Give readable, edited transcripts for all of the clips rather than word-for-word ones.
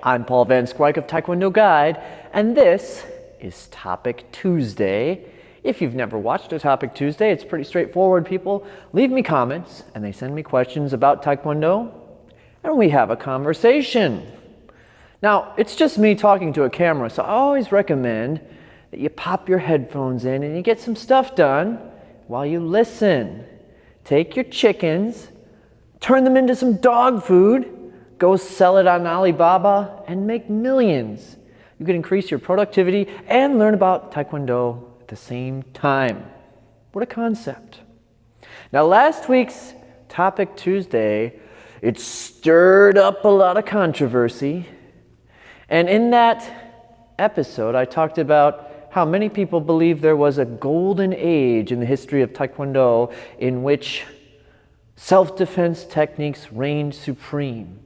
I'm Paul Van Squike of Taekwondo Guide, and this is Topic Tuesday. If you've never watched a Topic Tuesday, it's pretty straightforward. People leave me comments, and they send me questions about Taekwondo, and we have a conversation. Now, it's just me talking to a camera, so I always recommend that you pop your headphones in and you get some stuff done while you listen. Take your chickens, turn them into some dog food, go sell it on Alibaba, and make millions. You can increase your productivity and learn about Taekwondo at the same time. What a concept. Now, last week's Topic Tuesday, it stirred up a lot of controversy. And in that episode, I talked about how many people believe there was a golden age in the history of Taekwondo in which self-defense techniques reigned supreme,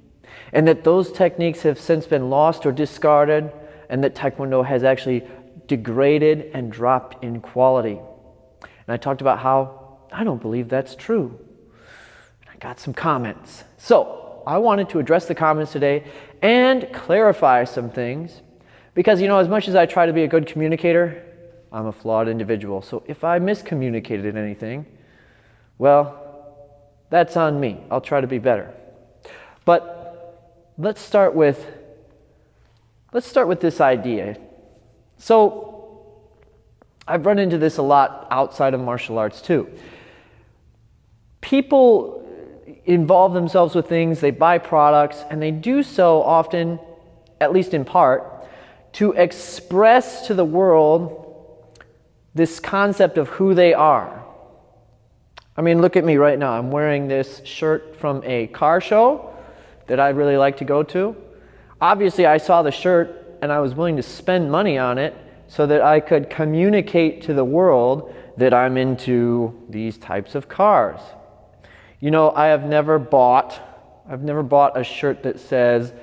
and that those techniques have since been lost or discarded, and that Taekwondo has actually degraded and dropped in quality. And I talked about how I don't believe that's true. I got some comments. So I wanted to address the comments today and clarify some things, because as much as I try to be a good communicator, I'm a flawed individual. So if I miscommunicated anything, well, that's on me. I'll try to be better. But let's start with this idea. So I've run into this a lot outside of martial arts too. People involve themselves with things, they buy products, and they do so often, at least in part, to express to the world this concept of who they are. I mean, look at me right now. I'm wearing this shirt from a car show that I really like to go to. Obviously, I saw the shirt and I was willing to spend money on it so that I could communicate to the world that I'm into these types of cars. I've never bought a shirt that says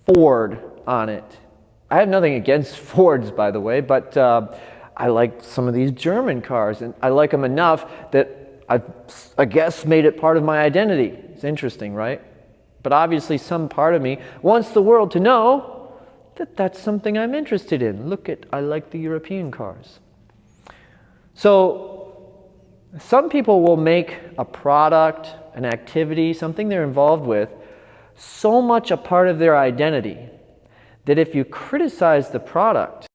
Ford on it. I have nothing against Fords, by the way, but I like some of these German cars, and I like them enough that I guess made it part of my identity. It's interesting, right? But obviously some part of me wants the world to know that that's something I'm interested in. I like the European cars. So some people will make a product, an activity, something they're involved with, so much a part of their identity that if you criticize the product,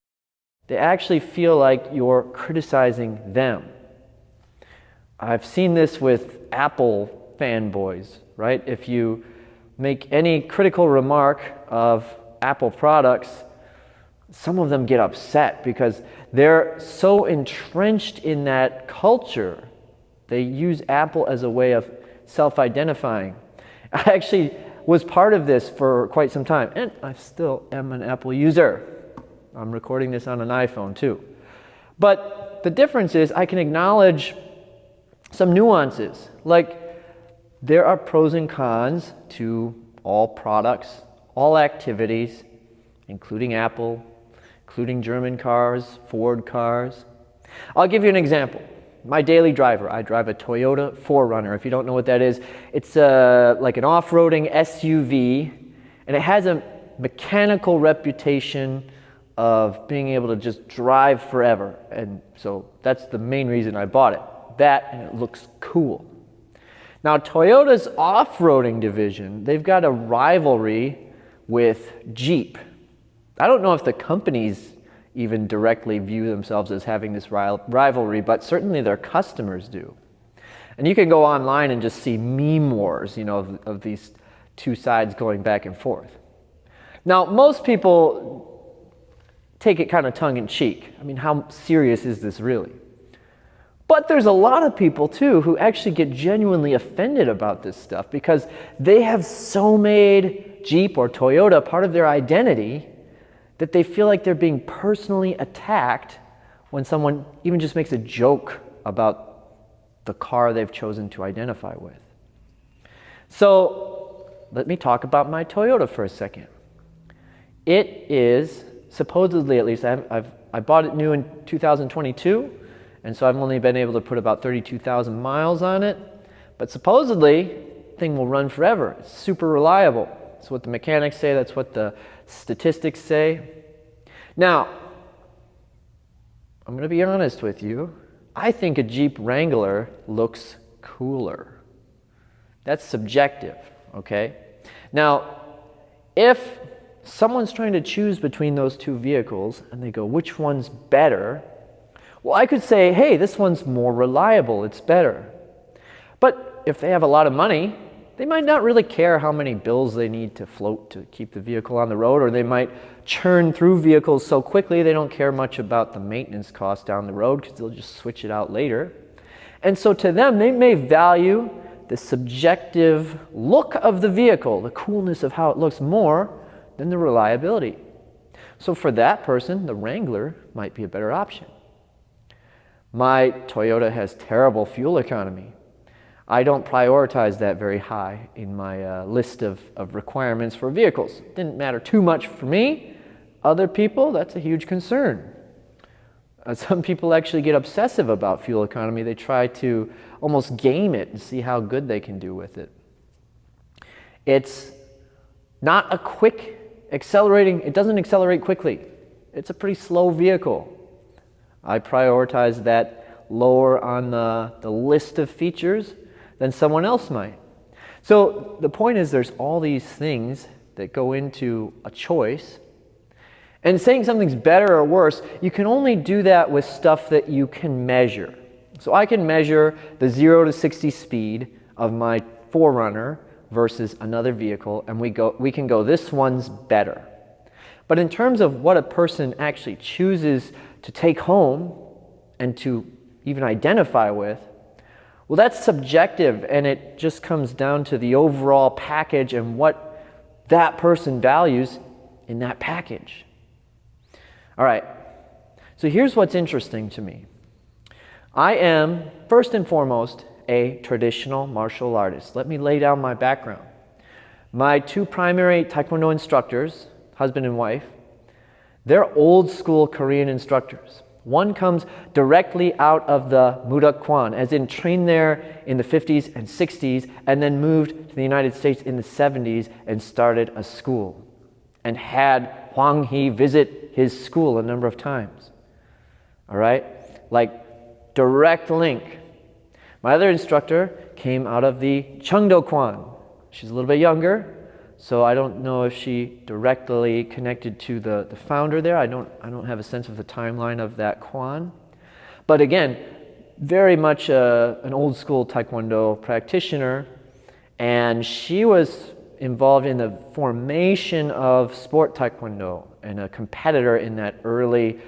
they actually feel like you're criticizing them. I've seen this with Apple fanboys, right? If you make any critical remark of Apple products, some of them get upset because they're so entrenched in that culture. They use Apple as a way of self-identifying. I actually was part of this for quite some time, and I still am an Apple user. I'm recording this on an iPhone too. But the difference is I can acknowledge some nuances, like there are pros and cons to all products, all activities, including Apple, including German cars, Ford cars. I'll give you an example. My daily driver, I drive a Toyota 4Runner. If you don't know what that is, it's like an off-roading SUV, and it has a mechanical reputation of being able to just drive forever. And so that's the main reason I bought it. That, and it looks cool. Now, Toyota's off-roading division, they've got a rivalry with Jeep. I don't know if the companies even directly view themselves as having this rivalry, but certainly their customers do. And you can go online and just see meme wars, of these two sides going back and forth. Now, most people take it kind of tongue-in-cheek. I mean, how serious is this really? But there's a lot of people too who actually get genuinely offended about this stuff because they have so made Jeep or Toyota part of their identity that they feel like they're being personally attacked when someone even just makes a joke about the car they've chosen to identify with. So let me talk about my Toyota for a second. It is supposedly, at least I bought it new in 2022, and so I've only been able to put about 32,000 miles on it. But supposedly, the thing will run forever. It's super reliable. That's what the mechanics say. That's what the statistics say. Now, I'm going to be honest with you. I think a Jeep Wrangler looks cooler. That's subjective, okay? Now, if someone's trying to choose between those two vehicles and they go, which one's better? Well, I could say, hey, this one's more reliable, it's better. But if they have a lot of money, they might not really care how many bills they need to float to keep the vehicle on the road, or they might churn through vehicles so quickly they don't care much about the maintenance cost down the road because they'll just switch it out later. And so to them, they may value the subjective look of the vehicle, the coolness of how it looks, more than the reliability. So for that person, the Wrangler might be a better option. My Toyota has terrible fuel economy. I don't prioritize that very high in my list of requirements for vehicles. It didn't matter too much for me. Other people, that's a huge concern. Some people actually get obsessive about fuel economy. They try to almost game it and see how good they can do with it. It's not a quick accelerating, it doesn't accelerate quickly. It's a pretty slow vehicle. I prioritize that lower on the list of features than someone else might. So the point is, there's all these things that go into a choice. And saying something's better or worse, you can only do that with stuff that you can measure. So I can measure the 0 to 60 speed of my 4Runner versus another vehicle, and we can go, this one's better. But in terms of what a person actually chooses to take home and to even identify with, well, that's subjective, and it just comes down to the overall package and what that person values in that package. All right, so here's what's interesting to me. I am, first and foremost, a traditional martial artist. Let me lay down my background. My two primary Taekwondo instructors, husband and wife, they're old school Korean instructors. One comes directly out of the Mudok Kwan, as in trained there in the 50s and 60s, and then moved to the United States in the 70s and started a school, and had Hwang Hee visit his school a number of times. All right? Like, direct link. My other instructor came out of the Cheongdo Kwan. She's a little bit younger, so I don't know if she directly connected to the founder there. I don't have a sense of the timeline of that Kwan. But again, very much an old school Taekwondo practitioner, and she was involved in the formation of sport Taekwondo and a competitor in that early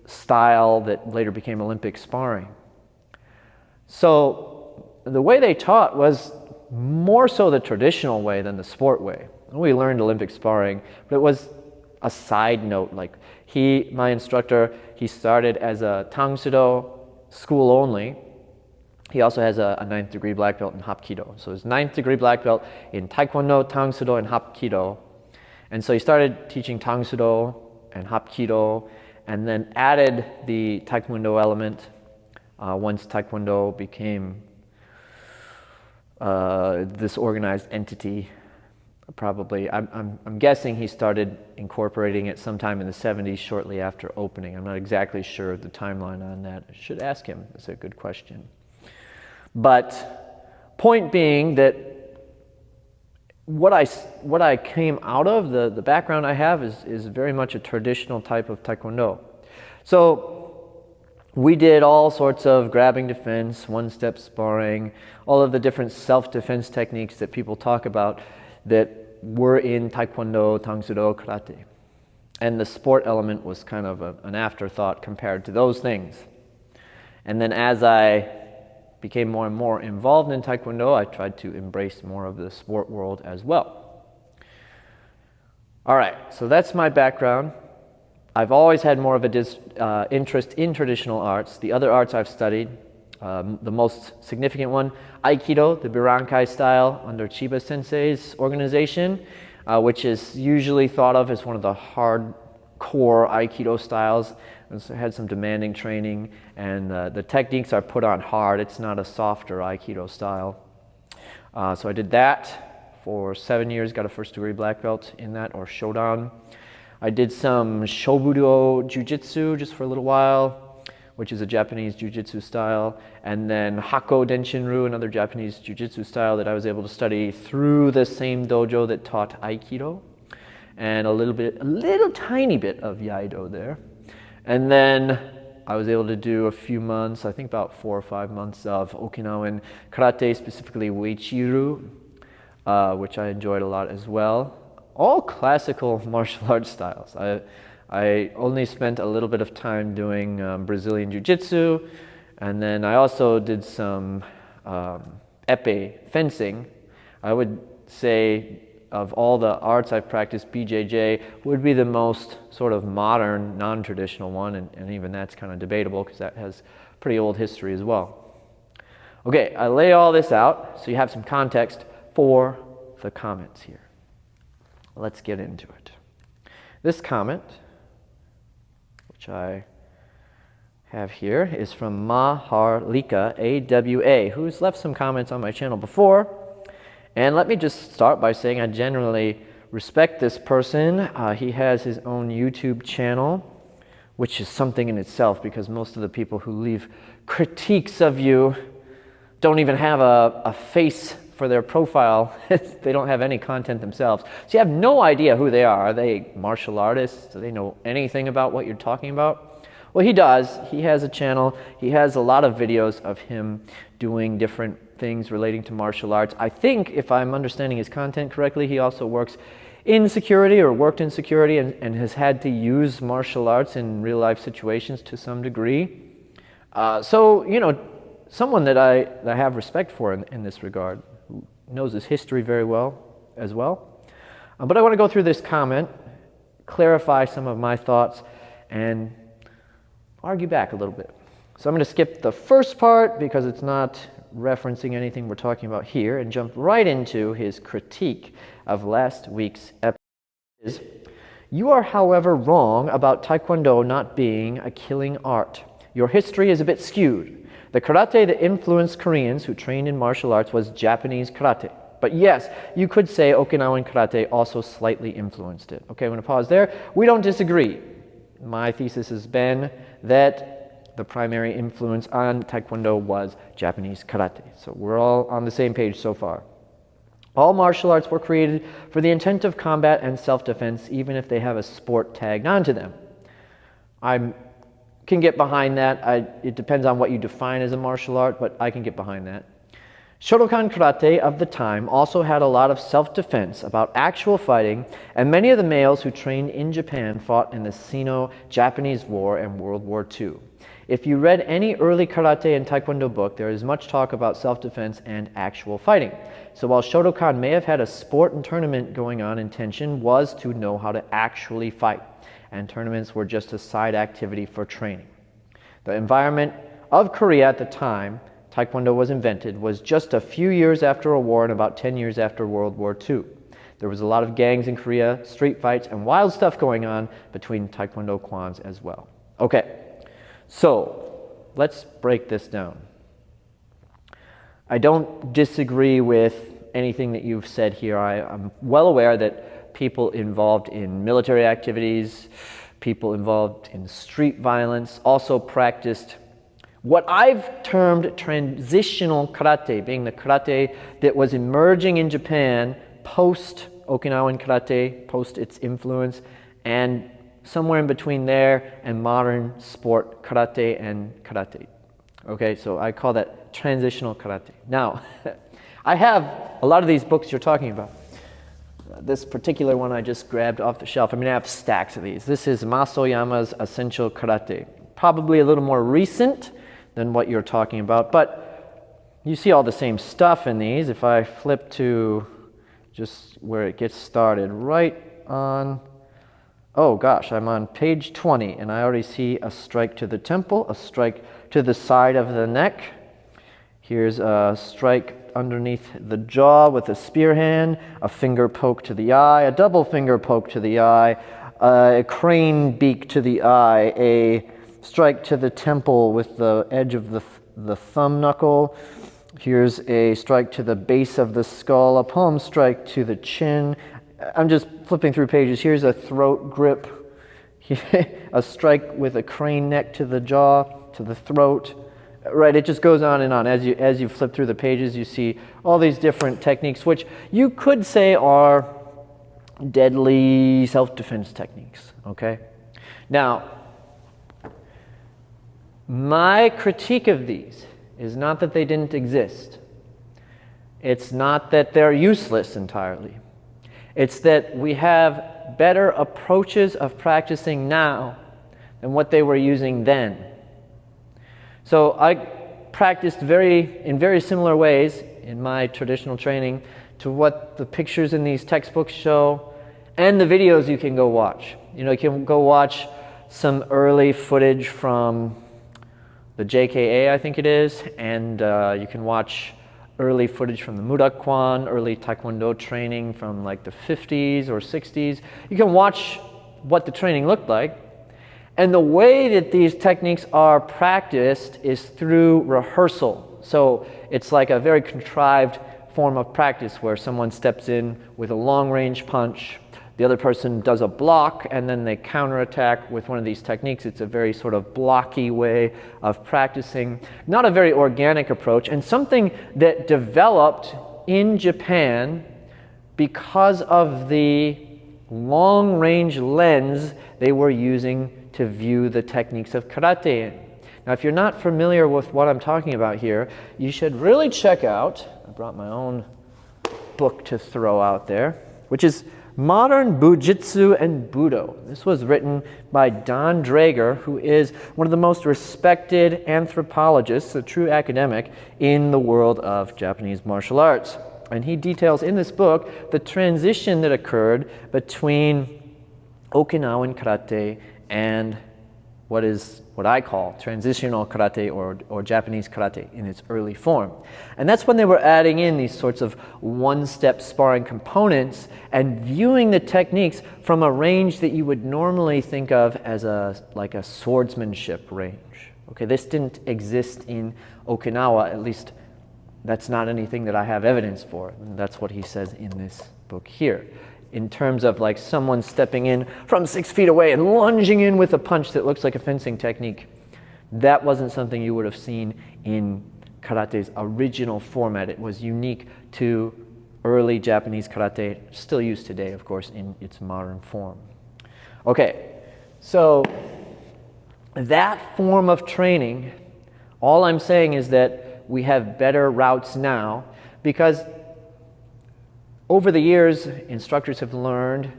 style that later became Olympic sparring. So the way they taught was more so the traditional way than the sport way. We learned Olympic sparring, but it was a side note. Like my instructor, he started as a Tangsudo school only. He also has a 9th degree black belt in Hapkido. So his 9th degree black belt in Taekwondo, Tangsudo, and Hapkido. And so he started teaching Tangsudo and Hapkido, and then added the Taekwondo element once Taekwondo became this organized entity. Probably, I'm guessing he started incorporating it sometime in the 70s, shortly after opening. I'm not exactly sure of the timeline on that. I should ask him. That's a good question. But point being that what I came out of, the background I have is very much a traditional type of Taekwondo. So we did all sorts of grabbing defense, one-step sparring, all of the different self-defense techniques that people talk about that were in Taekwondo, Tangsudo, Karate. And the sport element was kind of an afterthought compared to those things. And then as I became more and more involved in Taekwondo, I tried to embrace more of the sport world as well. All right, so that's my background. I've always had more of a interest in traditional arts. The other arts I've studied, the most significant one, Aikido, the Birankai style under Chiba Sensei's organization, which is usually thought of as one of the hardcore Aikido styles. It's had some demanding training, and the techniques are put on hard. It's not a softer Aikido style. So I did that for 7 years, got a first degree black belt in that, or Shodan. I did some Shobudo Jiu-Jitsu just for a little while, which is a Japanese Jiu-Jitsu style, and then Hako Denshinru, another Japanese Jiu-Jitsu style that I was able to study through the same dojo that taught Aikido, and a little tiny bit of Iaido there. And then I was able to do a few months, I think about 4 or 5 months of Okinawan karate, specifically Uechi-ryu, which I enjoyed a lot as well. All classical martial arts styles. I only spent a little bit of time doing Brazilian Jiu-Jitsu, and then I also did some epee, fencing. I would say of all the arts I've practiced, BJJ would be the most sort of modern, non-traditional one, and even that's kind of debatable because that has pretty old history as well. Okay, I lay all this out so you have some context for the comments here. Let's get into it. This comment, which I have here, is from Maharlika AWA, who's left some comments on my channel before. And let me just start by saying I generally respect this person. He has his own YouTube channel, which is something in itself because most of the people who leave critiques of you don't even have a face for their profile. They don't have any content themselves. So you have no idea who they are. Are they martial artists? Do they know anything about what you're talking about? Well, he does. He has a channel. He has a lot of videos of him doing different things relating to martial arts. I think, if I'm understanding his content correctly, he also works in security or worked in security and has had to use martial arts in real life situations to some degree. So, you know, someone that I have respect for in this regard, who knows his history very well as well. But I want to go through this comment, clarify some of my thoughts, and argue back a little bit. So I'm going to skip the first part because it's not referencing anything we're talking about here and jump right into his critique of last week's episode. You are, however, wrong about Taekwondo not being a killing art. Your history is a bit skewed. The karate that influenced Koreans who trained in martial arts was Japanese karate. But yes, you could say Okinawan karate also slightly influenced it. Okay, I'm going to pause there. We don't disagree. My thesis has been that the primary influence on Taekwondo was Japanese karate. So we're all on the same page so far. All martial arts were created for the intent of combat and self-defense, even if they have a sport tagged onto them. I can get behind that. It depends on what you define as a martial art, but I can get behind that. Shotokan karate of the time also had a lot of self-defense about actual fighting, and many of the males who trained in Japan fought in the Sino-Japanese War and World War II. If you read any early karate and taekwondo book, there is much talk about self-defense and actual fighting. So while Shotokan may have had a sport and tournament going on, intention was to know how to actually fight, and tournaments were just a side activity for training. The environment of Korea at the time Taekwondo was invented was just a few years after a war and about 10 years after World War II. There was a lot of gangs in Korea, street fights, and wild stuff going on between Taekwondo kwans as well. Okay, so let's break this down. I don't disagree with anything that you've said here. I'm well aware that people involved in military activities, people involved in street violence also practiced what I've termed transitional karate, being the karate that was emerging in Japan post Okinawan karate, post its influence, and somewhere in between there and modern sport karate and karate. Okay, so I call that transitional karate. Now, I have a lot of these books you're talking about. This particular one I just grabbed off the shelf. I mean, I have stacks of these. This is Masoyama's Essential Karate. Probably a little more recent than what you're talking about, but you see all the same stuff in these. If I flip to just where it gets started, right on, oh gosh, I'm on page 20, and I already see a strike to the temple, a strike to the side of the neck. Here's a strike underneath the jaw with a spear hand, a finger poke to the eye, a double finger poke to the eye, a crane beak to the eye, a strike to the temple with the edge of the thumb knuckle, Here's a strike to the base of the skull, a palm strike to the chin. I'm just flipping through pages. Here's a throat grip, a strike with a crane neck to the jaw, to the throat. Right, it just goes on and on. As you flip through the pages, you see all these different techniques, which you could say are deadly self-defense techniques, okay? Now, my critique of these is not that they didn't exist. It's not that they're useless entirely. It's that we have better approaches of practicing now than what they were using then. So I practiced in very similar ways in my traditional training to what the pictures in these textbooks show and the videos you can go watch. You know, you can go watch some early footage from the JKA, I think it is, and you can watch early footage from the Murakwan, early Taekwondo training from like the 50s or 60s. You can watch what the training looked like. And the way that these techniques are practiced is through rehearsal. So it's like a very contrived form of practice where someone steps in with a long-range punch, the other person does a block, and then they counterattack with one of these techniques. It's a very sort of blocky way of practicing, not a very organic approach, and something that developed in Japan because of the long-range lens they were using to view the techniques of karate in. Now, if you're not familiar with what I'm talking about here, you should really check out, I brought my own book to throw out there, which is Modern Bujitsu and Budo. This was written by Don Draeger, who is one of the most respected anthropologists, a true academic, in the world of Japanese martial arts. And he details in this book the transition that occurred between Okinawan karate and what I call traditional karate or Japanese karate in its early form. And that's when they were adding in these sorts of one-step sparring components and viewing the techniques from a range that you would normally think of as like a swordsmanship range. Okay, this didn't exist in Okinawa, at least that's not anything that I have evidence for. And that's what he says in this book here. In terms of like someone stepping in from 6 feet away and lunging in with a punch that looks like a fencing technique. That wasn't something you would have seen in karate's original format. It was unique to early Japanese karate, still used today, of course, in its modern form. Okay, so that form of training, all I'm saying is that we have better routes now because over the years, instructors have learned,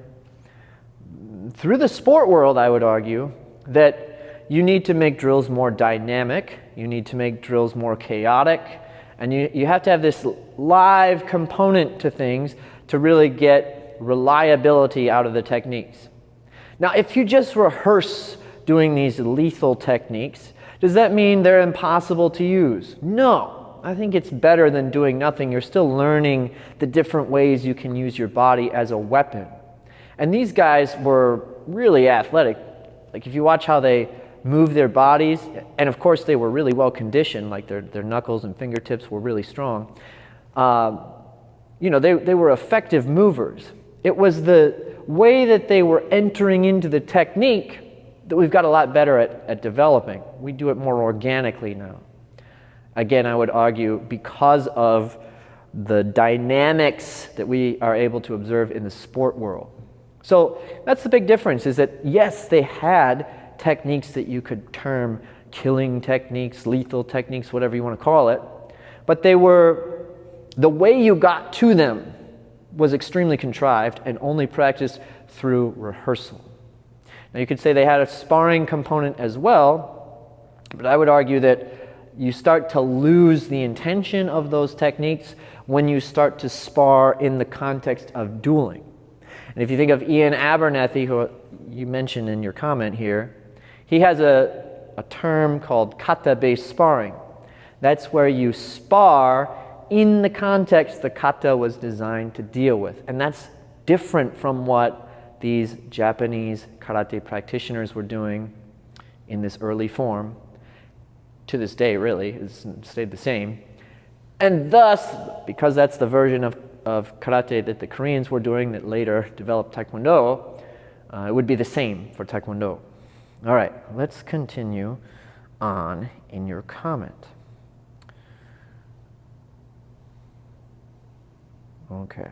through the sport world, I would argue, that you need to make drills more dynamic, you need to make drills more chaotic, and you have to have this live component to things to really get reliability out of the techniques. Now, if you just rehearse doing these lethal techniques, does that mean they're impossible to use? No. I think it's better than doing nothing. You're still learning the different ways you can use your body as a weapon. And these guys were really athletic. Like if you watch how they move their bodies, and of course they were really well conditioned, like their knuckles and fingertips were really strong. You know, they were effective movers. It was the way that they were entering into the technique that we've got a lot better at developing. We do it more organically now. Again, I would argue because of the dynamics that we are able to observe in the sport world. So that's the big difference, is that yes, they had techniques that you could term killing techniques, lethal techniques, whatever you want to call it, but they were, the way you got to them was extremely contrived and only practiced through rehearsal. Now you could say they had a sparring component as well, but I would argue that you start to lose the intention of those techniques when you start to spar in the context of dueling. And if you think of Ian Abernethy, who you mentioned in your comment here, he has a term called kata-based sparring. That's where you spar in the context the kata was designed to deal with. And that's different from what these Japanese karate practitioners were doing in this early form. To this day, really, it's stayed the same. And thus, because that's the version of karate that the Koreans were doing that later developed Taekwondo, it would be the same for Taekwondo. All right, let's continue on in your comment. Okay.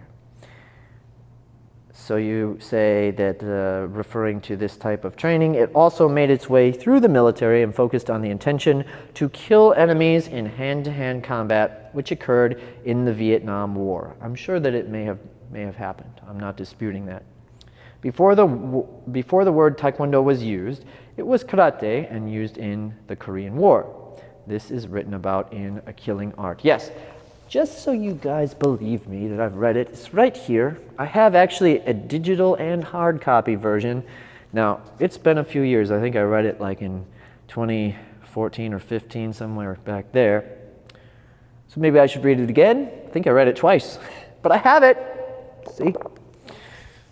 So you say that referring to this type of training, it also made its way through the military and focused on the intention to kill enemies in hand-to-hand combat, which occurred in the Vietnam War. I'm sure that it may have happened. I'm not disputing that. Before the word Taekwondo was used, it was karate and used in the Korean War. This is written about in A Killing Art. Yes. Just so you guys believe me that I've read it, it's right here. I have actually a digital and hard copy version. Now, it's been a few years. I think I read it like in 2014 or 15, somewhere back there. So maybe I should read it again. I think I read it twice, but I have it. See?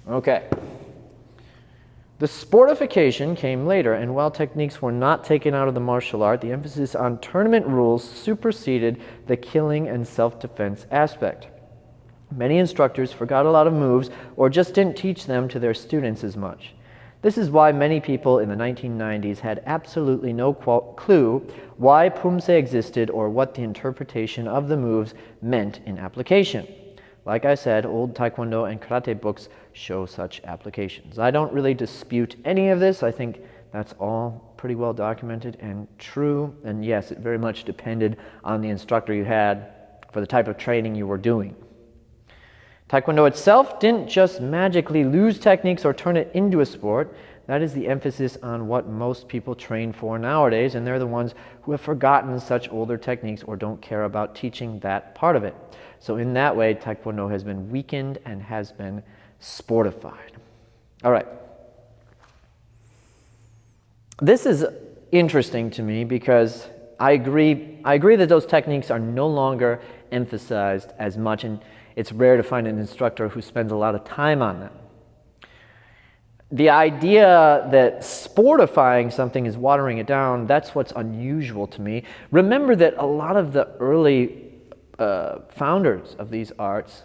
Okay. The sportification came later, and while techniques were not taken out of the martial art, the emphasis on tournament rules superseded the killing and self-defense aspect. Many instructors forgot a lot of moves or just didn't teach them to their students as much. This is why many people in the 1990s had absolutely no clue why Pumse existed or what the interpretation of the moves meant in application. Like I said, old Taekwondo and karate books show such applications. I don't really dispute any of this. I think that's all pretty well documented and true. And yes, it very much depended on the instructor you had for the type of training you were doing. Taekwondo itself didn't just magically lose techniques or turn it into a sport. That is the emphasis on what most people train for nowadays, and they're the ones who have forgotten such older techniques or don't care about teaching that part of it. So in that way, Taekwondo has been weakened and has been sportified. All right. This is interesting to me because I agree that those techniques are no longer emphasized as much, and it's rare to find an instructor who spends a lot of time on them. The idea that sportifying something is watering it down, that's what's unusual to me. Remember that a lot of the early founders of these arts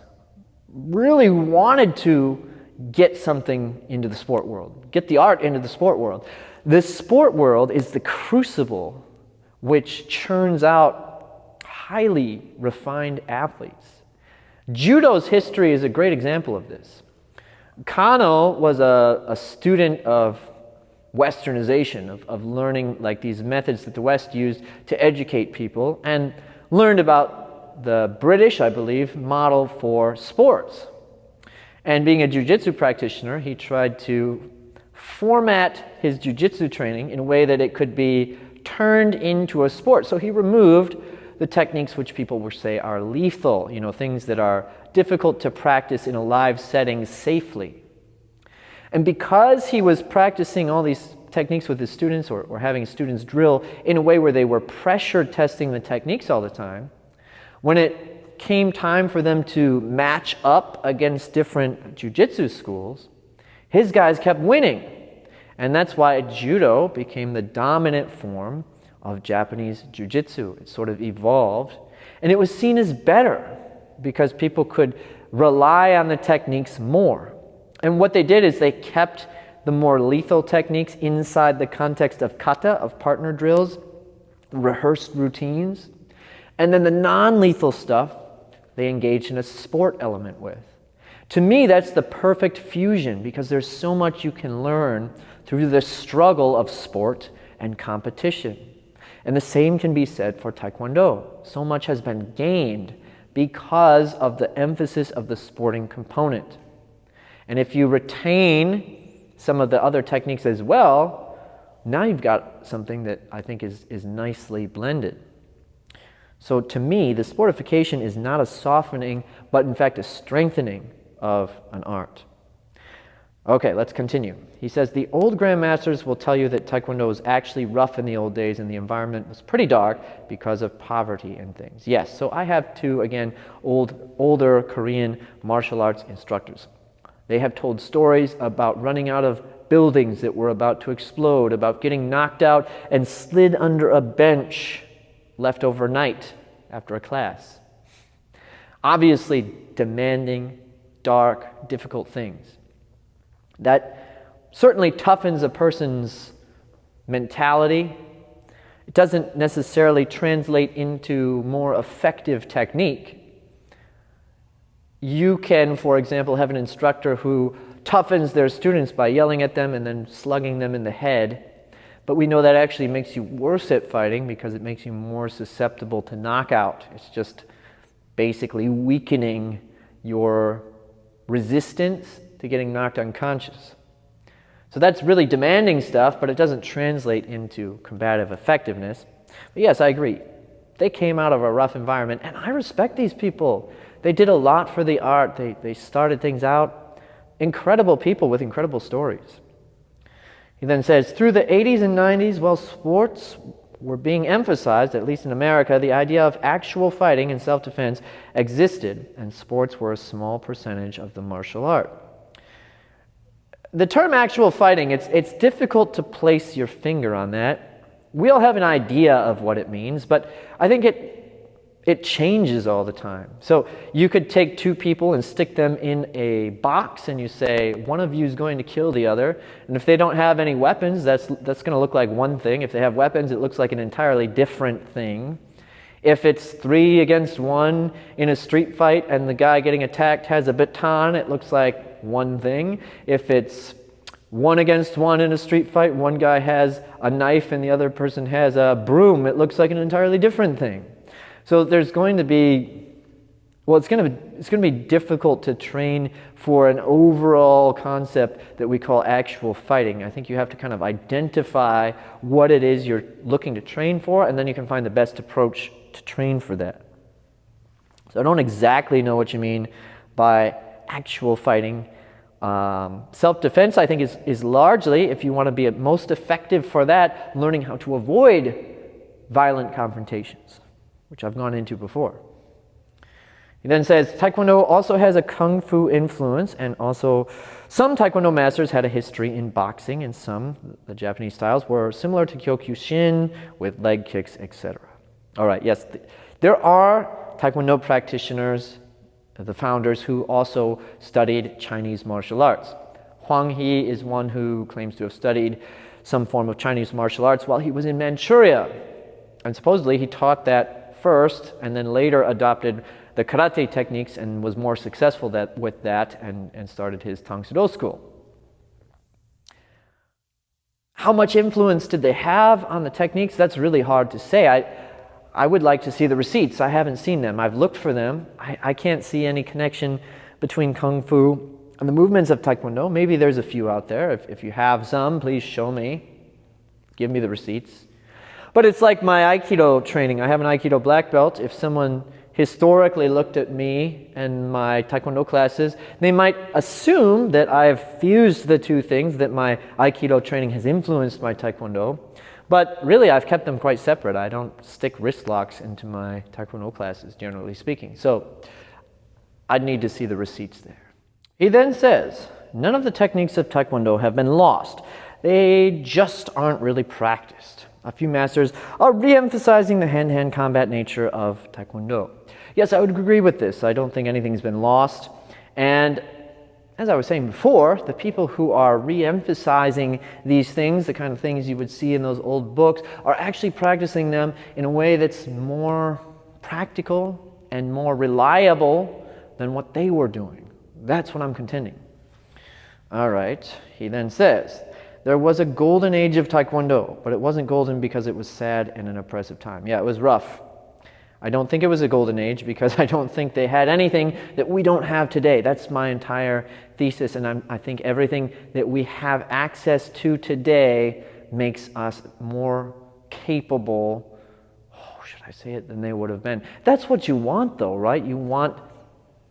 really wanted to get something into the sport world, get the art into the sport world. The sport world is the crucible which churns out highly refined athletes. Judo's history is a great example of this. Kano was a student of westernization, of learning like these methods that the West used to educate people, and learned about the British, I believe, model for sports. And being a jiu-jitsu practitioner, he tried to format his jiu-jitsu training in a way that it could be turned into a sport. So he removed the techniques which people would say are lethal, things that are difficult to practice in a live setting safely. And because he was practicing all these techniques with his students or having students drill in a way where they were pressure testing the techniques all the time, when it came time for them to match up against different jiu-jitsu schools, his guys kept winning. And that's why judo became the dominant form of Japanese jiu-jitsu. It sort of evolved, and it was seen as better because people could rely on the techniques more. And what they did is they kept the more lethal techniques inside the context of kata, of partner drills, rehearsed routines. And then the non-lethal stuff, they engaged in a sport element with. To me, that's the perfect fusion because there's so much you can learn through the struggle of sport and competition. And the same can be said for Taekwondo. So much has been gained because of the emphasis of the sporting component. And if you retain some of the other techniques as well, now you've got something that I think is nicely blended. So to me, the sportification is not a softening, but in fact a strengthening of an art. Okay, let's continue. He says, the old grandmasters will tell you that Taekwondo was actually rough in the old days and the environment was pretty dark because of poverty and things. Yes, so I have two, again, older Korean martial arts instructors. They have told stories about running out of buildings that were about to explode, about getting knocked out and slid under a bench left overnight after a class. Obviously demanding, dark, difficult things. That certainly toughens a person's mentality. It doesn't necessarily translate into more effective technique. You can, for example, have an instructor who toughens their students by yelling at them and then slugging them in the head. But we know that actually makes you worse at fighting because it makes you more susceptible to knockout. It's just basically weakening your resistance to getting knocked unconscious. So that's really demanding stuff, but it doesn't translate into combative effectiveness. But yes, I agree. They came out of a rough environment, and I respect these people. They did a lot for the art. They started things out. Incredible people with incredible stories. He then says, through the 80s and 90s, while sports were being emphasized, at least in America, the idea of actual fighting and self-defense existed, and sports were a small percentage of the martial art. The term actual fighting, it's difficult to place your finger on that. We all have an idea of what it means, but I think it changes all the time. So you could take two people and stick them in a box and you say, one of you is going to kill the other. And if they don't have any weapons, that's going to look like one thing. If they have weapons, it looks like an entirely different thing. If it's 3 against 1 in a street fight and the guy getting attacked has a baton, it looks like one thing. If it's 1 against 1 in a street fight, one guy has a knife and the other person has a broom, it looks like an entirely different thing. So there's going to be, well, it's going to be difficult to train for an overall concept that we call actual fighting. I think you have to kind of identify what it is you're looking to train for, and then you can find the best approach to train for that. So I don't exactly know what you mean by actual fighting. Self-defense, I think, is largely, if you want to be most effective for that, learning how to avoid violent confrontations, which I've gone into before. He then says, Taekwondo also has a Kung Fu influence, and also some Taekwondo masters had a history in boxing, and some, the Japanese styles, were similar to Kyokushin with leg kicks, etc. All right, yes, there are Taekwondo practitioners, the founders, who also studied Chinese martial arts. Huang He is one who claims to have studied some form of Chinese martial arts while he was in Manchuria. And supposedly he taught that first and then later adopted the karate techniques and was more successful with that and started his Tang Soo Do school. How much influence did they have on the techniques? That's really hard to say. I would like to see the receipts. I haven't seen them. I've looked for them. I can't see any connection between Kung Fu and the movements of Taekwondo. Maybe there's a few out there. If you have some, please show me. Give me the receipts. But it's like my Aikido training. I have an Aikido black belt. If someone historically looked at me and my Taekwondo classes, they might assume that I've fused the two things, that my Aikido training has influenced my Taekwondo. But really, I've kept them quite separate. I don't stick wrist locks into my Taekwondo classes, generally speaking. So I'd need to see the receipts there. He then says, none of the techniques of Taekwondo have been lost. They just aren't really practiced. A few masters are re-emphasizing the hand-to-hand combat nature of Taekwondo. Yes, I would agree with this. I don't think anything's been lost. And as I was saying before, the people who are re-emphasizing these things, the kind of things you would see in those old books, are actually practicing them in a way that's more practical and more reliable than what they were doing. That's what I'm contending. All right, he then says, there was a golden age of Taekwondo, but it wasn't golden because it was sad and an oppressive time. Yeah, it was rough. I don't think it was a golden age because I don't think they had anything that we don't have today. That's my entire thesis, and I think everything that we have access to today makes us more capable, should I say it, than they would have been. That's what you want though, right? You want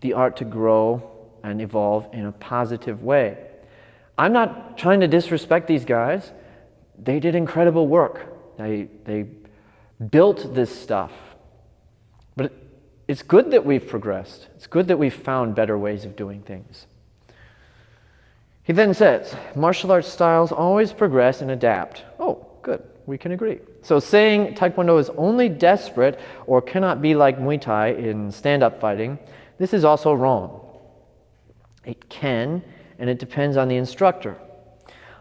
the art to grow and evolve in a positive way. I'm not trying to disrespect these guys. They did incredible work. They built this stuff. But it's good that we've progressed. It's good that we've found better ways of doing things. He then says, martial arts styles always progress and adapt. Oh, good. We can agree. So saying Taekwondo is only desperate or cannot be like Muay Thai in stand-up fighting This is also wrong. It can, and it depends on the instructor.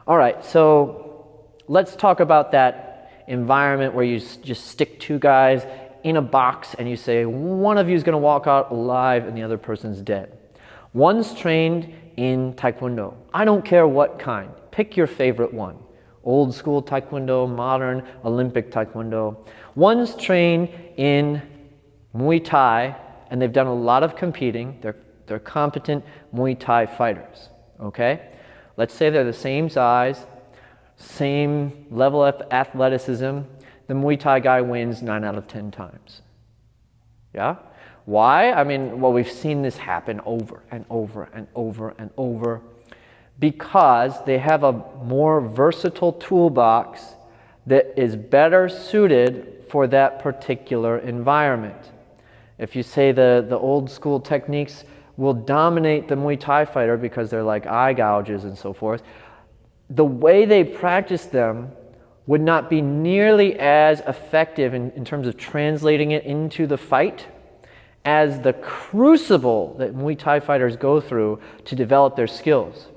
All right, so let's talk about that environment where you just stick two guys in a box and you say one of you is going to walk out alive and the other person's dead. One's trained in Taekwondo. I don't care what kind. Pick your favorite one. Old school Taekwondo, modern, Olympic Taekwondo. One's trained in Muay Thai, and they've done a lot of competing. They're competent Muay Thai fighters, okay? Let's say they're the same size, same level of athleticism. The Muay Thai guy wins 9 out of 10 times. Yeah? Why? I mean, well, we've seen this happen over and over and over and over because they have a more versatile toolbox that is better suited for that particular environment. If you say the old school techniques will dominate the Muay Thai fighter because they're like eye gouges and so forth, the way they practice them would not be nearly as effective in terms of translating it into the fight as the crucible that Muay Thai fighters go through to develop their skills.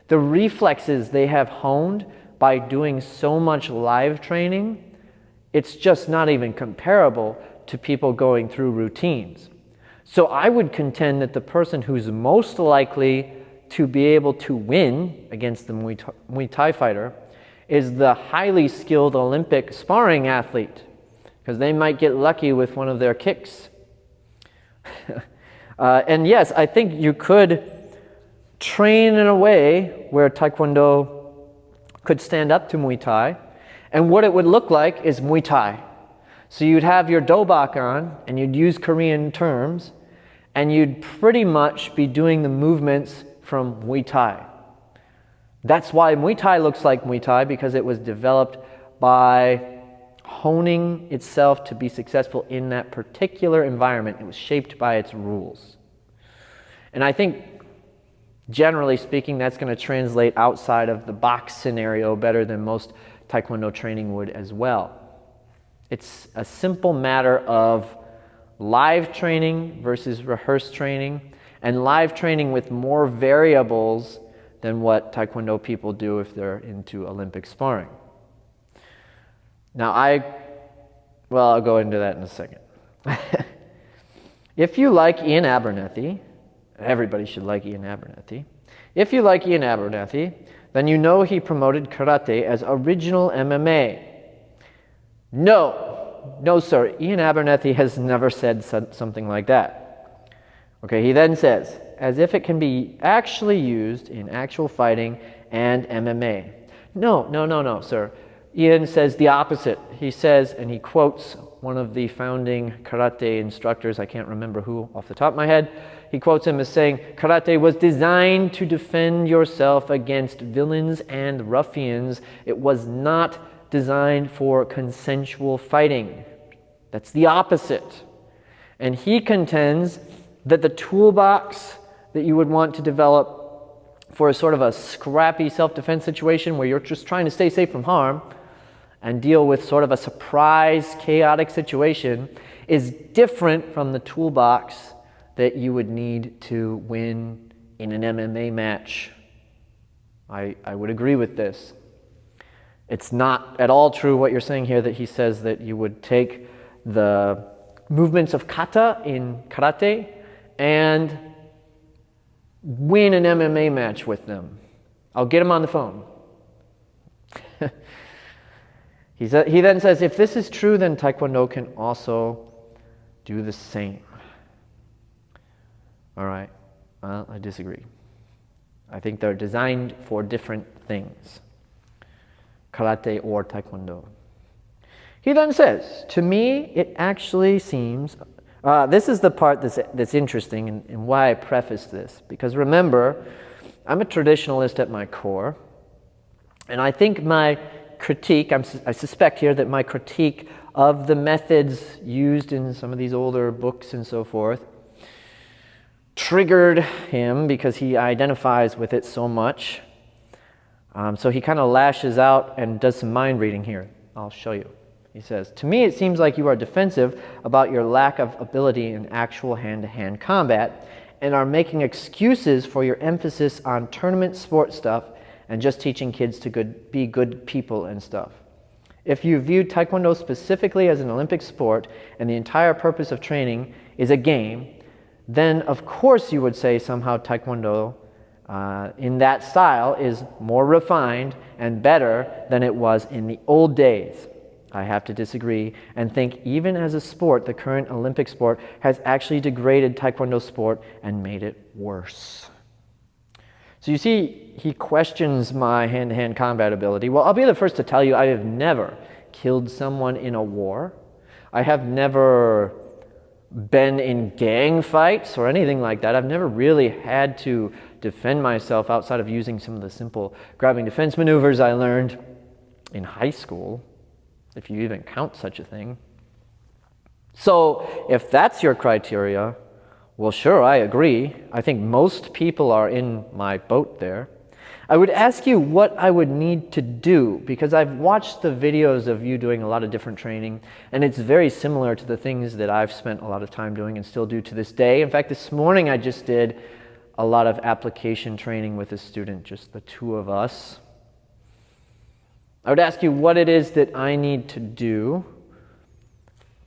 The reflexes they have honed by doing so much live training, it's just not even comparable to people going through routines. So I would contend that the person who's most likely to be able to win against the Muay Thai fighter is the highly skilled Olympic sparring athlete, because they might get lucky with one of their kicks. And yes, I think you could train in a way where Taekwondo could stand up to Muay Thai, and what it would look like is Muay Thai. So you'd have your dobak on, and you'd use Korean terms, and you'd pretty much be doing the movements from Muay Thai. That's why Muay Thai looks like Muay Thai, because it was developed by honing itself to be successful in that particular environment. It was shaped by its rules. And I think, generally speaking, that's going to translate outside of the box scenario better than most Taekwondo training would as well. It's a simple matter of live training versus rehearsed training, and live training with more variables than what Taekwondo people do if they're into Olympic sparring. Now I'll go into that in a second. If you like Ian Abernethy, everybody should like Ian Abernethy. If you like Ian Abernethy, then you know he promoted karate as original MMA. No, sir. Ian Abernethy has never said something like that. Okay, he then says, as if it can be actually used in actual fighting and MMA. No, sir. Ian says the opposite. He says, and he quotes one of the founding karate instructors, I can't remember who off the top of my head. He quotes him as saying, karate was designed to defend yourself against villains and ruffians. It was not designed for consensual fighting. That's the opposite. And he contends that the toolbox that you would want to develop for a sort of a scrappy self-defense situation where you're just trying to stay safe from harm and deal with sort of a surprise, chaotic situation is different from the toolbox that you would need to win in an MMA match. I would agree with this. It's not at all true what you're saying here that he says that you would take the movements of kata in karate and win an MMA match with them. I'll get him on the phone. He then says, if this is true, then Taekwondo can also do the same. All right, well, I disagree. I think they're designed for different things, karate or Taekwondo. He then says, to me, it actually seems, this is the part that's interesting and why I prefaced this, because remember, I'm a traditionalist at my core, and I think my critique, I suspect here that my critique of the methods used in some of these older books and so forth triggered him because he identifies with it so much. So he kind of lashes out and does some mind reading here. I'll show you He says, to me it seems like you are defensive about your lack of ability in actual hand-to-hand combat and are making excuses for your emphasis on tournament sport stuff and just teaching kids to be good people and stuff. If you view Taekwondo specifically as an Olympic sport and the entire purpose of training is a game, then of course you would say somehow Taekwondo in that style is more refined and better than it was in the old days. I have to disagree and think even as a sport, the current Olympic sport has actually degraded Taekwondo sport and made it worse. So you see, he questions my hand-to-hand combat ability. Well, I'll be the first to tell you I have never killed someone in a war. I have never been in gang fights or anything like that. I've never really had to defend myself outside of using some of the simple grabbing defense maneuvers I learned in high school, if you even count such a thing. So if that's your criteria, well, sure, I agree. I think most people are in my boat there. I would ask you what I would need to do, because I've watched the videos of you doing a lot of different training, and it's very similar to the things that I've spent a lot of time doing and still do to this day. In fact, this morning I just did a lot of application training with a student, just the two of us. I would ask you what it is that I need to do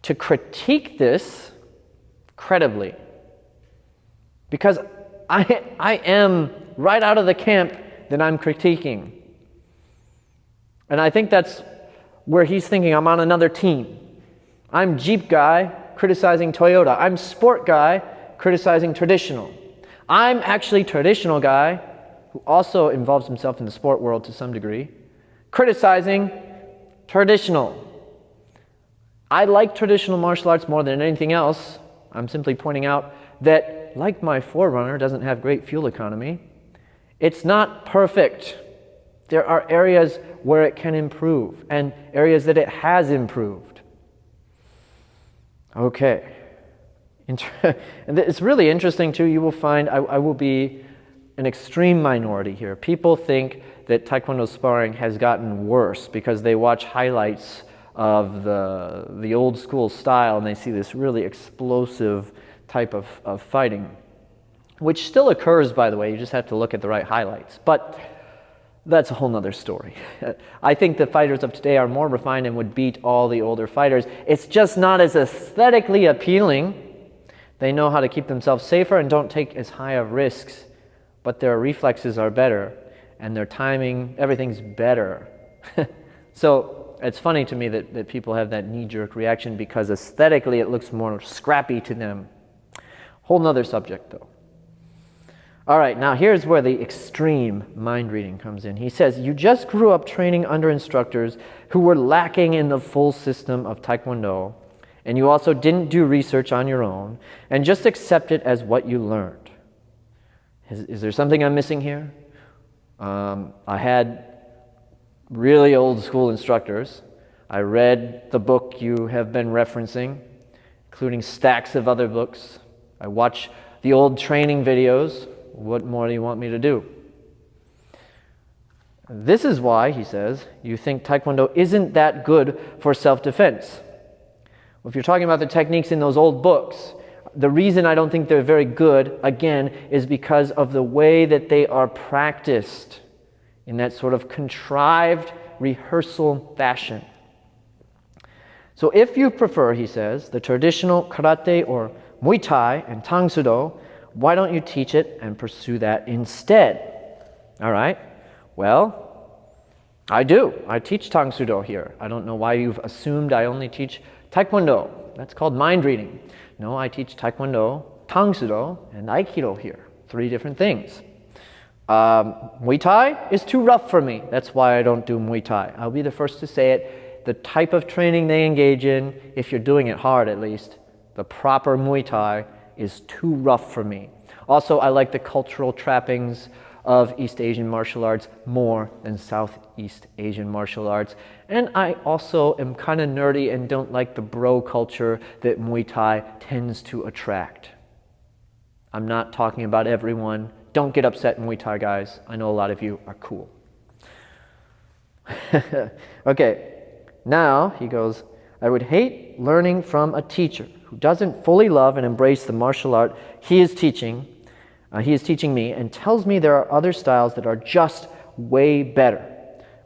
to critique this credibly. Because I am right out of the camp that I'm critiquing. And I think that's where he's thinking I'm on another team. I'm Jeep guy criticizing Toyota. I'm sport guy criticizing traditional. I'm actually traditional guy who also involves himself in the sport world to some degree, criticizing traditional. I like traditional martial arts more than anything else. I'm simply pointing out that, like my Forerunner doesn't have great fuel economy, it's not perfect. There are areas where it can improve and areas that it has improved. Okay. And it's really interesting too. You will find I will be an extreme minority here. People think that Taekwondo sparring has gotten worse because they watch highlights of the old school style and they see this really explosive type of fighting, which still occurs, by the way. You just have to look at the right highlights. But that's a whole nother story. I think the fighters of today are more refined and would beat all the older fighters. It's just not as aesthetically appealing. They know how to keep themselves safer and don't take as high of risks, but their reflexes are better and their timing, everything's better. So it's funny to me that people have that knee-jerk reaction because aesthetically it looks more scrappy to them. Whole nother subject though. All right, now here's where the extreme mind reading comes in. He says, you just grew up training under instructors who were lacking in the full system of Taekwondo, and you also didn't do research on your own and just accept it as what you learned. Is there something I'm missing here? I had really old school instructors. I read the book you have been referencing, including stacks of other books. I watch the old training videos. What more do you want me to do? This is why, he says, you think Taekwondo isn't that good for self-defense. Well, if you're talking about the techniques in those old books, the reason I don't think they're very good, again, is because of the way that they are practiced in that sort of contrived rehearsal fashion. So if you prefer, he says, the traditional karate or Muay Thai and Tang Soo Do, why don't you teach it and pursue that instead? All right. Well, I do. I teach Tang Soo Do here. I don't know why you've assumed I only teach Taekwondo. That's called mind reading. No, I teach Taekwondo, Tang Soo Do, and Aikido here. 3 different things. Muay Thai is too rough for me. That's why I don't do Muay Thai. I'll be the first to say it. The type of training they engage in, if you're doing it hard at least, the proper Muay Thai is too rough for me. Also, I like the cultural trappings of East Asian martial arts more than Southeast Asian martial arts. And I also am kind of nerdy and don't like the bro culture that Muay Thai tends to attract. I'm not talking about everyone. Don't get upset, Muay Thai guys. I know a lot of you are cool. Okay, now he goes, I would hate learning from a teacher who doesn't fully love and embrace the martial art he is teaching me and tells me there are other styles that are just way better.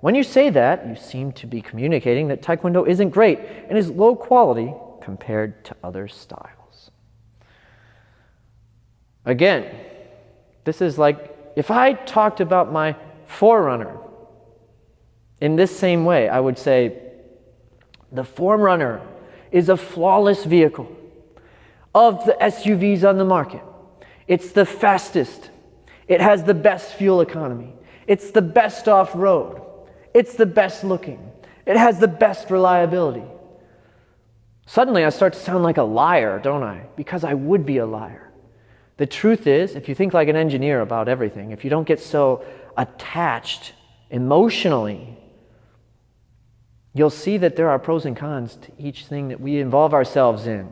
When you say that, you seem to be communicating that Taekwondo isn't great and is low quality compared to other styles. Again, this is like if I talked about my Forerunner in this same way, I would say the Forerunner is a flawless vehicle of the SUVs on the market. It's the fastest. It has the best fuel economy. It's the best off-road. It's the best looking. It has the best reliability. Suddenly I start to sound like a liar, don't I? Because I would be a liar. The truth is, if you think like an engineer about everything, if you don't get so attached emotionally, you'll see that there are pros and cons to each thing that we involve ourselves in.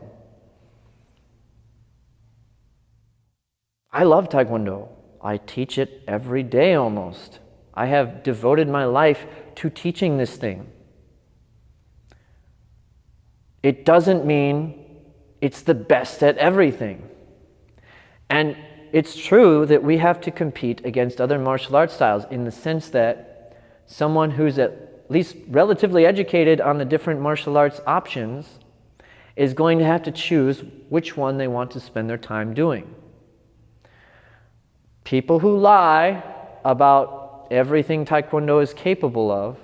I love Taekwondo. I teach it every day almost. I have devoted my life to teaching this thing. It doesn't mean it's the best at everything. And it's true that we have to compete against other martial arts styles in the sense that someone who's at least relatively educated on the different martial arts options is going to have to choose which one they want to spend their time doing. People who lie about everything Taekwondo is capable of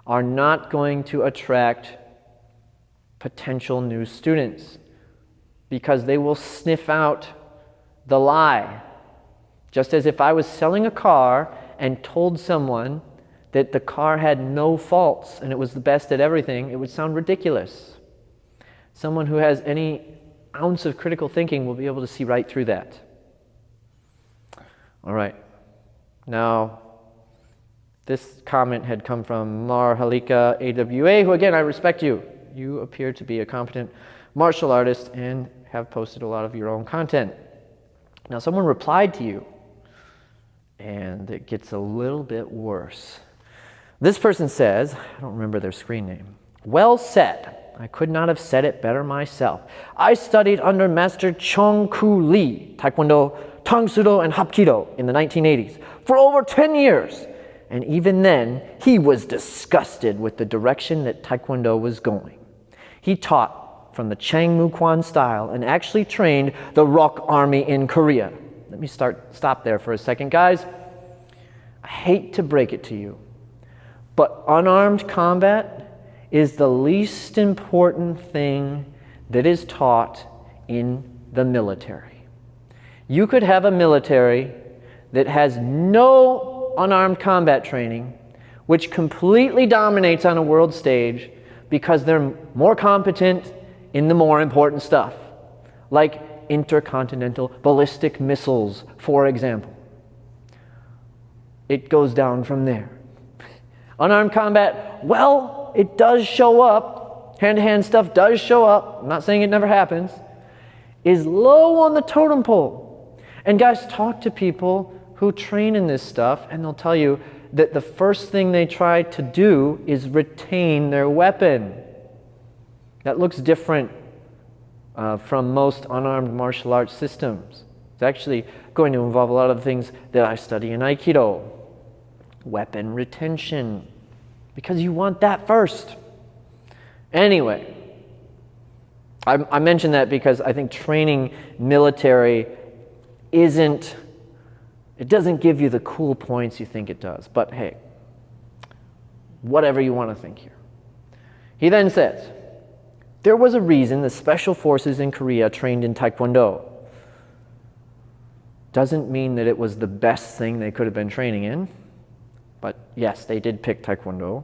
are not going to attract potential new students because they will sniff out the lie. Just as if I was selling a car and told someone that the car had no faults and it was the best at everything, it would sound ridiculous. Someone who has any ounce of critical thinking will be able to see right through that. All right. Now, this comment had come from Marhalika AWA, who again, I respect you. You appear to be a competent martial artist and have posted a lot of your own content. Now, someone replied to you, and it gets a little bit worse. This person says, I don't remember their screen name, "Well said. I could not have said it better myself. I studied under Master Chong Koo Lee, Taekwondo, Tang Soo Do, and Hapkido in the 1980s for over 10 years. And even then, he was disgusted with the direction that Taekwondo was going. He taught from the Chang Mu Kwan style and actually trained the Rock Army in Korea." Let me stop there for a second, guys. I hate to break it to you, but unarmed combat is the least important thing that is taught in the military. You could have a military that has no unarmed combat training, which completely dominates on a world stage because they're more competent in the more important stuff, like intercontinental ballistic missiles, for example. It goes down from there. Unarmed combat, well, it does show up. Hand-to-hand stuff does show up. I'm not saying it never happens. Is low on the totem pole. And guys, talk to people who train in this stuff, and they'll tell you that the first thing they try to do is retain their weapon. That looks different from most unarmed martial arts systems. It's actually going to involve a lot of the things that I study in Aikido. Weapon retention, because you want that first. Anyway, I mention that because I think training military it doesn't give you the cool points you think it does. But hey, whatever you want to think here. He then says, there was a reason the special forces in Korea trained in Taekwondo. Doesn't mean that it was the best thing they could have been training in. But yes, they did pick Taekwondo.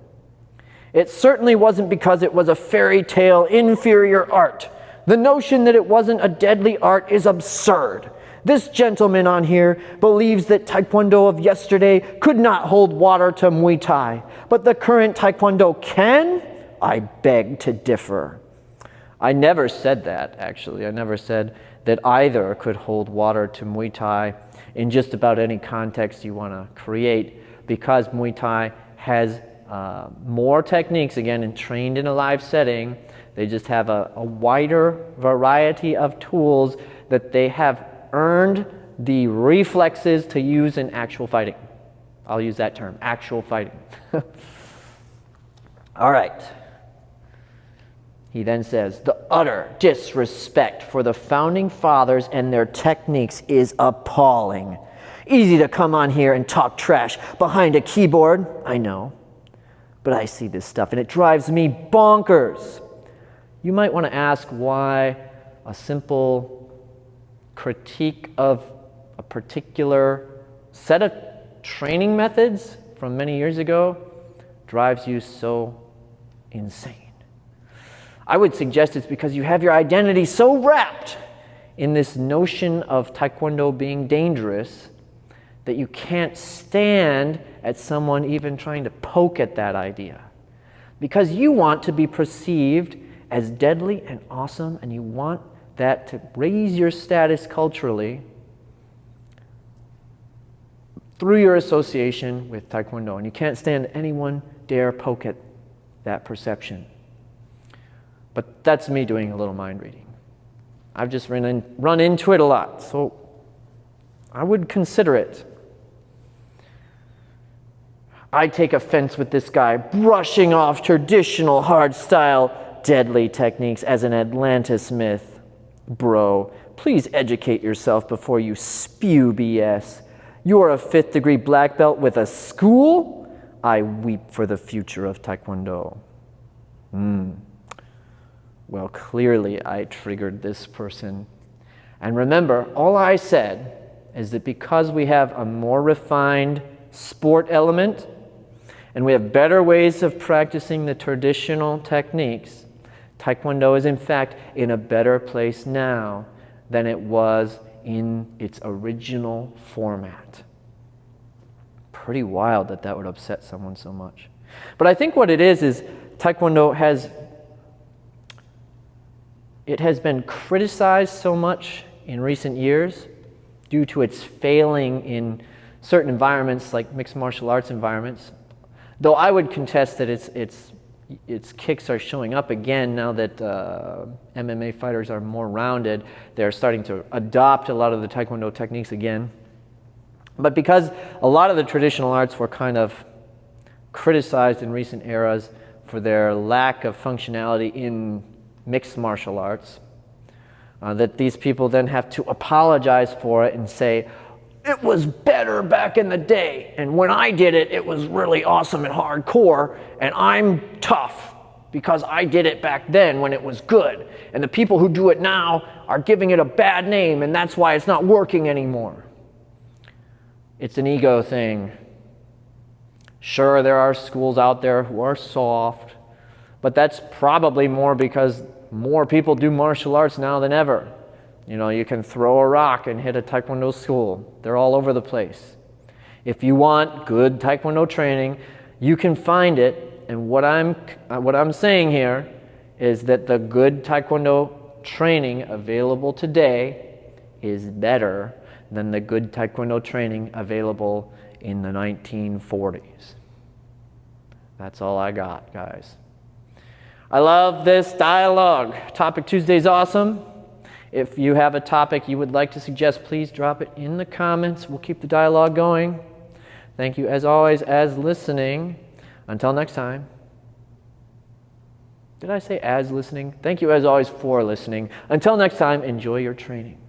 It certainly wasn't because it was a fairy tale inferior art. The notion that it wasn't a deadly art is absurd. This gentleman on here believes that Taekwondo of yesterday could not hold water to Muay Thai, but the current Taekwondo can? I beg to differ. I never said that, actually. I never said that either could hold water to Muay Thai in just about any context you want to create, because Muay Thai has more techniques, again, and trained in a live setting. They just have a wider variety of tools that they have earned the reflexes to use in actual fighting. I'll use that term, actual fighting. All right. He then says, the utter disrespect for the founding fathers and their techniques is appalling. Easy to come on here and talk trash behind a keyboard, I know. But I see this stuff and it drives me bonkers. You might want to ask why a simple critique of a particular set of training methods from many years ago drives you so insane. I would suggest it's because you have your identity so wrapped in this notion of Taekwondo being dangerous that you can't stand at someone even trying to poke at that idea. Because you want to be perceived as deadly and awesome, and you want that to raise your status culturally through your association with Taekwondo. And you can't stand anyone dare poke at that perception. But that's me doing a little mind reading. I've just run into it a lot, so I would consider it. I take offense with this guy brushing off traditional hard-style deadly techniques as an Atlantis myth. Bro, please educate yourself before you spew BS. You're a 5th degree black belt with a school? I weep for the future of Taekwondo. Well, clearly I triggered this person. And remember, all I said is that because we have a more refined sport element and we have better ways of practicing the traditional techniques, Taekwondo is in fact in a better place now than it was in its original format. Pretty wild that that would upset someone so much. But I think what it is Taekwondo has been criticized so much in recent years due to its failing in certain environments like mixed martial arts environments. Though I would contest that its kicks are showing up again now that MMA fighters are more rounded. They're starting to adopt a lot of the Taekwondo techniques again. But because a lot of the traditional arts were kind of criticized in recent eras for their lack of functionality in mixed martial arts, that these people then have to apologize for it and say, it was better back in the day, and when I did it, it was really awesome and hardcore, and I'm tough because I did it back then when it was good, and the people who do it now are giving it a bad name, and that's why it's not working anymore. It's an ego thing. Sure, there are schools out there who are soft, but that's probably more because more people do martial arts now than ever. You know, you can throw a rock and hit a Taekwondo school. They're all over the place. If you want good Taekwondo training, you can find it. And what I'm saying here is that the good Taekwondo training available today is better than the good Taekwondo training available in the 1940s. That's all I got, guys. I love this dialogue. Topic Tuesday is awesome. If you have a topic you would like to suggest, please drop it in the comments. We'll keep the dialogue going. Thank you, as always, as listening. Until next time. Did I say as listening? Thank you, as always, for listening. Until next time, enjoy your training.